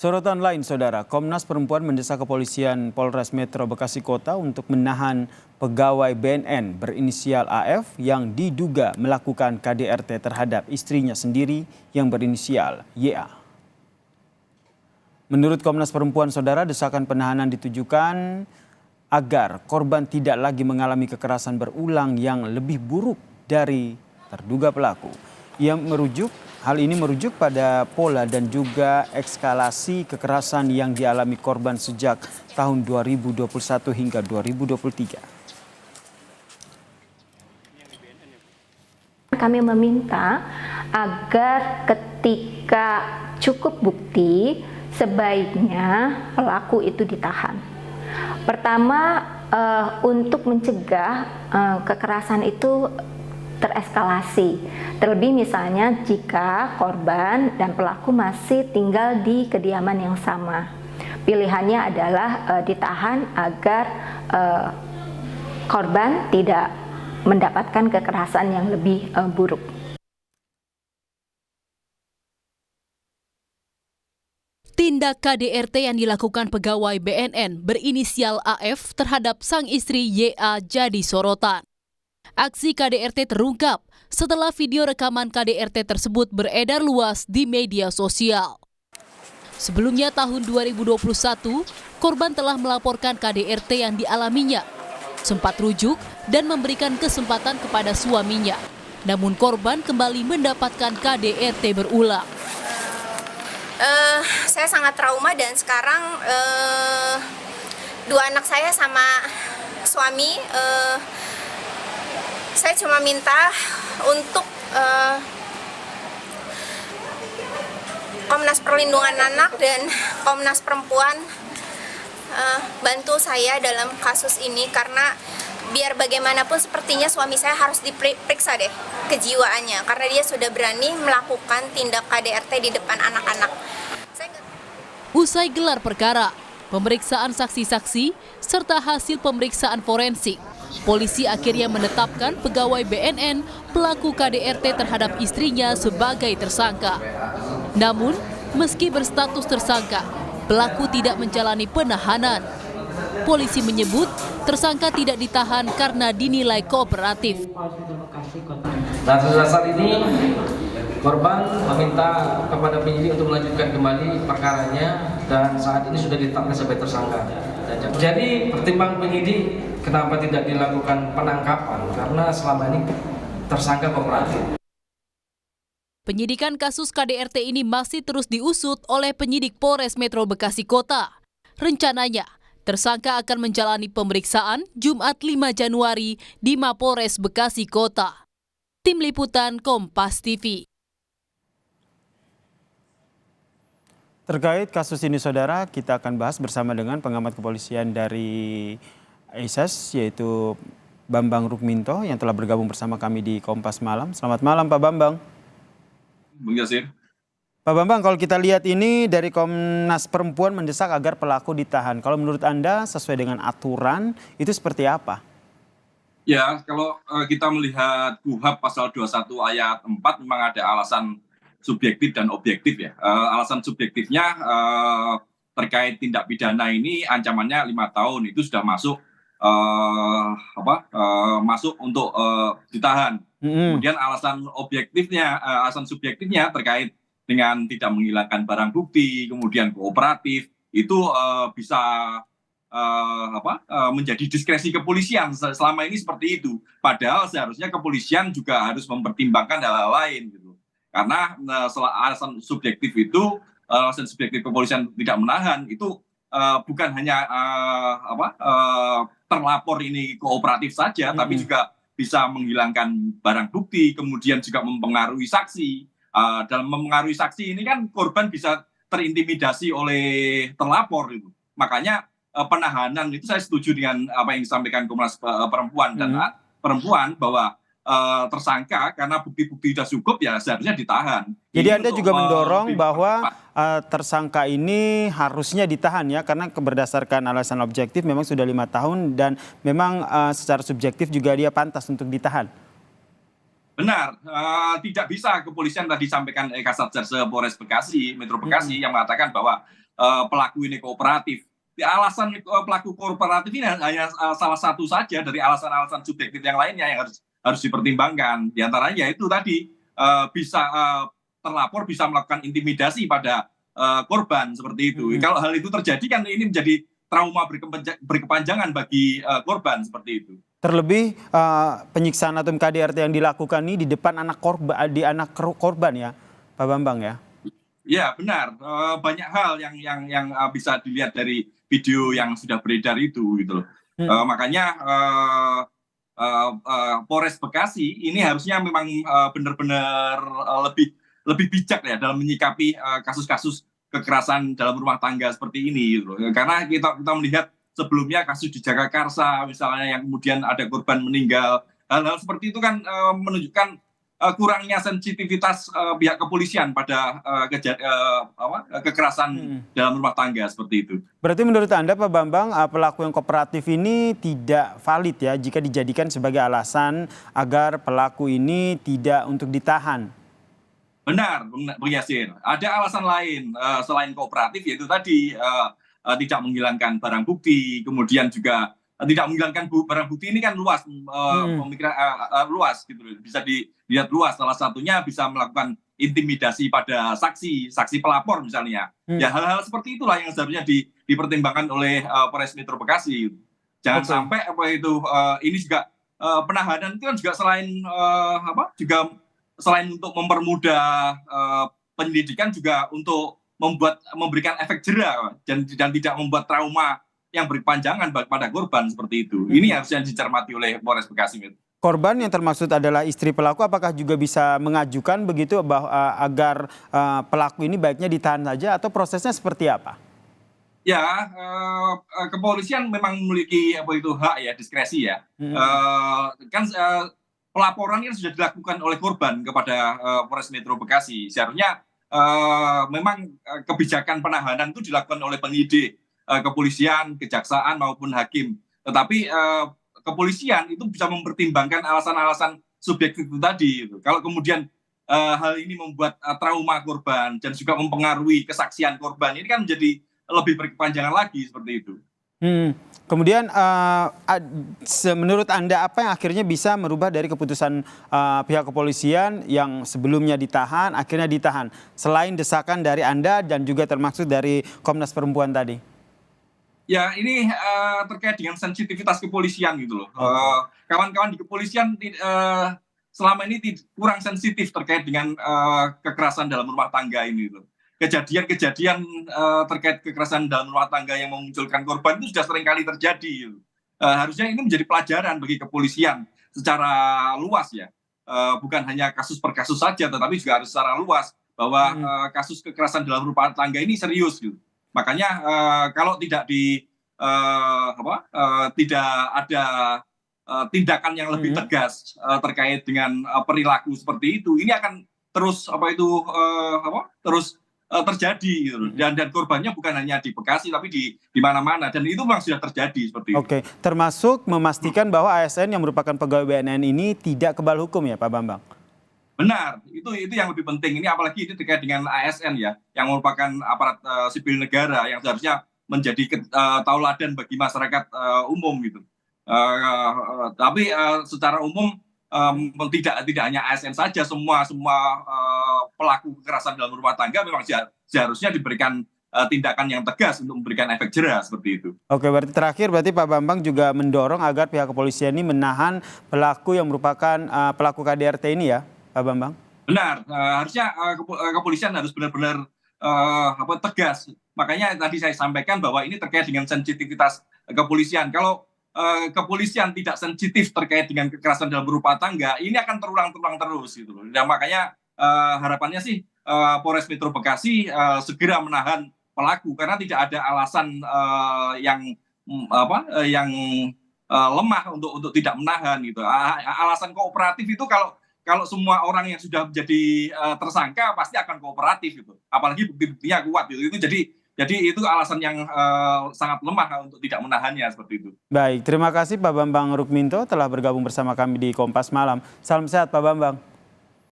Sorotan lain, Saudara, Komnas Perempuan mendesak kepolisian Polres Metro Bekasi Kota untuk menahan pegawai BNN berinisial AF yang diduga melakukan KDRT terhadap istrinya sendiri yang berinisial YA. Menurut Komnas Perempuan, Saudara, desakan penahanan ditujukan agar korban tidak lagi mengalami kekerasan berulang yang lebih buruk dari terduga pelaku. Hal ini merujuk pada pola dan juga eskalasi kekerasan yang dialami korban sejak tahun 2021 hingga 2023. Kami meminta agar ketika cukup bukti, sebaiknya pelaku itu ditahan. Pertama, untuk mencegah kekerasan itu tereskalasi. Terlebih misalnya jika korban dan pelaku masih tinggal di kediaman yang sama. Pilihannya adalah ditahan agar korban tidak mendapatkan kekerasan yang lebih buruk. Tindak KDRT yang dilakukan pegawai BNN berinisial AF terhadap sang istri YA jadi sorotan. Aksi KDRT terungkap setelah video rekaman KDRT tersebut beredar luas di media sosial. Sebelumnya tahun 2021, korban telah melaporkan KDRT yang dialaminya. Sempat rujuk dan memberikan kesempatan kepada suaminya. Namun korban kembali mendapatkan KDRT berulang. Saya sangat trauma dan sekarang dua anak saya sama suami, saya cuma minta untuk Komnas Perlindungan Anak dan Komnas Perempuan bantu saya dalam kasus ini, karena biar bagaimanapun sepertinya suami saya harus diperiksa deh kejiwaannya, karena dia sudah berani melakukan tindak KDRT di depan anak-anak. Usai gelar perkara, pemeriksaan saksi-saksi, serta hasil pemeriksaan forensik, polisi akhirnya menetapkan pegawai BNN pelaku KDRT terhadap istrinya sebagai tersangka. Namun, meski berstatus tersangka, pelaku tidak menjalani penahanan. Polisi menyebut tersangka tidak ditahan karena dinilai kooperatif. Nah, saat ini korban meminta kepada penyidik untuk melanjutkan kembali perkaranya dan saat ini sudah ditetapkan sebagai tersangka. Jadi pertimbangan penyidik kenapa tidak dilakukan penangkapan, karena selama ini tersangka kooperatif. Penyidikan kasus KDRT ini masih terus diusut oleh penyidik Polres Metro Bekasi Kota. Rencananya, tersangka akan menjalani pemeriksaan Jumat 5 Januari di Mapolres Bekasi Kota. Tim Liputan Kompas TV. Terkait kasus ini, Saudara, kita akan bahas bersama dengan pengamat kepolisian dari ISIS, yaitu Bambang Rukminto, yang telah bergabung bersama kami di Kompas Malam. Selamat malam, Pak Bambang. Bung Yasir. Pak Bambang, kalau kita lihat ini dari Komnas Perempuan mendesak agar pelaku ditahan. Kalau menurut Anda sesuai dengan aturan, itu seperti apa? Ya, kalau kita melihat KUHP pasal 21 ayat 4 memang ada alasan subjektif dan objektif ya. Alasan subjektifnya terkait tindak pidana ini ancamannya 5 tahun, itu sudah masuk masuk untuk ditahan. Kemudian alasan subjektifnya terkait dengan tidak menghilangkan barang bukti, kemudian kooperatif, itu bisa menjadi diskresi kepolisian. Selama ini seperti itu. Padahal seharusnya kepolisian juga harus mempertimbangkan hal-hal lain gitu. Karena alasan subjektif kepolisian tidak menahan itu bukan hanya terlapor ini kooperatif saja, tapi juga bisa menghilangkan barang bukti, kemudian juga mempengaruhi saksi. Dalam mempengaruhi saksi ini kan korban bisa terintimidasi oleh terlapor itu. Makanya penahanan itu saya setuju dengan apa yang disampaikan Komnas Perempuan dan perempuan bahwa tersangka karena bukti-bukti sudah cukup ya seharusnya ditahan. Jadi Anda juga mendorong bahwa tersangka ini harusnya ditahan ya, karena berdasarkan alasan objektif memang sudah 5 tahun dan memang secara subjektif juga dia pantas untuk ditahan. Benar, tidak bisa kepolisian tadi sampaikan Kasatgas Polres Bekasi, Metro Bekasi yang mengatakan bahwa pelaku ini kooperatif. Alasan pelaku kooperatif ini hanya salah satu saja dari alasan-alasan subjektif yang lainnya yang harus dipertimbangkan. Di antaranya yaitu tadi bisa terlapor bisa melakukan intimidasi pada korban seperti itu. Kalau hal itu terjadi kan ini menjadi trauma berkepanjangan bagi korban seperti itu. Terlebih penyiksaan atau KDRT yang dilakukan ini di depan anak korban ya, Pak Bambang ya. Ya benar, banyak hal yang bisa dilihat dari video yang sudah beredar itu gitu loh. Makanya Polres Bekasi ini harusnya memang benar-benar lebih bijak ya dalam menyikapi kasus-kasus kekerasan dalam rumah tangga seperti ini gitu loh. Karena kita melihat sebelumnya kasus di Jagakarsa misalnya yang kemudian ada korban meninggal, hal-hal seperti itu kan menunjukkan kurangnya sensitivitas pihak kepolisian pada kekerasan dalam rumah tangga seperti itu. Berarti menurut Anda Pak Bambang, pelaku yang kooperatif ini tidak valid ya jika dijadikan sebagai alasan agar pelaku ini tidak untuk ditahan? Benar, Bung Yasir. Ada alasan lain selain kooperatif yaitu tadi tidak menghilangkan barang bukti, kemudian juga tidak menghilangkan barang bukti ini kan luas, pemikiran luas gitu loh. Bisa dilihat luas. Salah satunya bisa melakukan intimidasi pada saksi pelapor misalnya. Ya hal-hal seperti itulah yang seharusnya dipertimbangkan oleh Polres Metro Bekasi. Jangan sampai ini juga penahanan itu kan juga juga selain untuk mempermudah penyelidikan juga untuk memberikan efek jera dan tidak membuat trauma yang berkepanjangan pada korban seperti itu. Ini harusnya dicermati oleh Polres Bekasi. Korban yang termaksud adalah istri pelaku, apakah juga bisa mengajukan begitu agar pelaku ini baiknya ditahan saja atau prosesnya seperti apa? Ya, kepolisian memang memiliki hak ya, diskresi ya. Pelaporan kan sudah dilakukan oleh korban kepada Polres Metro Bekasi. Seharusnya memang kebijakan penahanan itu dilakukan oleh penyidik, kepolisian, kejaksaan maupun hakim. Tetapi kepolisian itu bisa mempertimbangkan alasan-alasan subjektif itu tadi. Kalau kemudian hal ini membuat trauma korban dan juga mempengaruhi kesaksian korban, ini kan menjadi lebih berkepanjangan lagi seperti itu. Kemudian menurut Anda apa yang akhirnya bisa merubah dari keputusan pihak kepolisian yang sebelumnya ditahan, akhirnya ditahan? Selain desakan dari Anda dan juga termasuk dari Komnas Perempuan tadi. Ya ini terkait dengan sensitivitas kepolisian gitu loh. Kawan-kawan di kepolisian selama ini kurang sensitif terkait dengan kekerasan dalam rumah tangga ini loh. Kejadian-kejadian terkait kekerasan dalam rumah tangga yang memunculkan korban itu sudah sering kali terjadi. Harusnya ini menjadi pelajaran bagi kepolisian secara luas ya. Bukan hanya kasus per kasus saja, tetapi juga harus secara luas bahwa kasus kekerasan dalam rumah tangga ini serius gitu. Makanya kalau tidak tidak ada tindakan yang lebih tegas terkait dengan perilaku seperti itu, ini akan terus terjadi gitu. Dan korbannya bukan hanya di Bekasi tapi di mana-mana, dan itu memang sudah terjadi seperti itu. Oke, termasuk memastikan bahwa ASN yang merupakan pegawai BNN ini tidak kebal hukum ya Pak Bambang? Benar, itu yang lebih penting. Ini apalagi ini terkait dengan ASN ya, yang merupakan aparat sipil negara yang seharusnya menjadi tauladan bagi masyarakat umum gitu. Tapi secara umum tidak hanya ASN saja, semua pelaku kekerasan dalam rumah tangga memang seharusnya diberikan tindakan yang tegas untuk memberikan efek jera seperti itu. Oke, berarti Pak Bambang juga mendorong agar pihak kepolisian ini menahan pelaku yang merupakan pelaku KDRT ini ya, Pak Bambang? Benar, harusnya kepolisian harus benar-benar tegas. Makanya tadi saya sampaikan bahwa ini terkait dengan sensitivitas kepolisian. Kalau kepolisian tidak sensitif terkait dengan kekerasan dalam rumah tangga, ini akan terulang terus gitu loh. Dan makanya harapannya sih Polres Metro Bekasi segera menahan pelaku karena tidak ada alasan yang lemah untuk tidak menahan gitu. Alasan kooperatif itu kalau semua orang yang sudah menjadi tersangka pasti akan kooperatif gitu. Apalagi bukti-buktinya kuat gitu. Jadi itu alasan yang sangat lemah untuk tidak menahannya seperti itu. Baik, terima kasih Pak Bambang Rukminto telah bergabung bersama kami di Kompas Malam. Salam sehat Pak Bambang.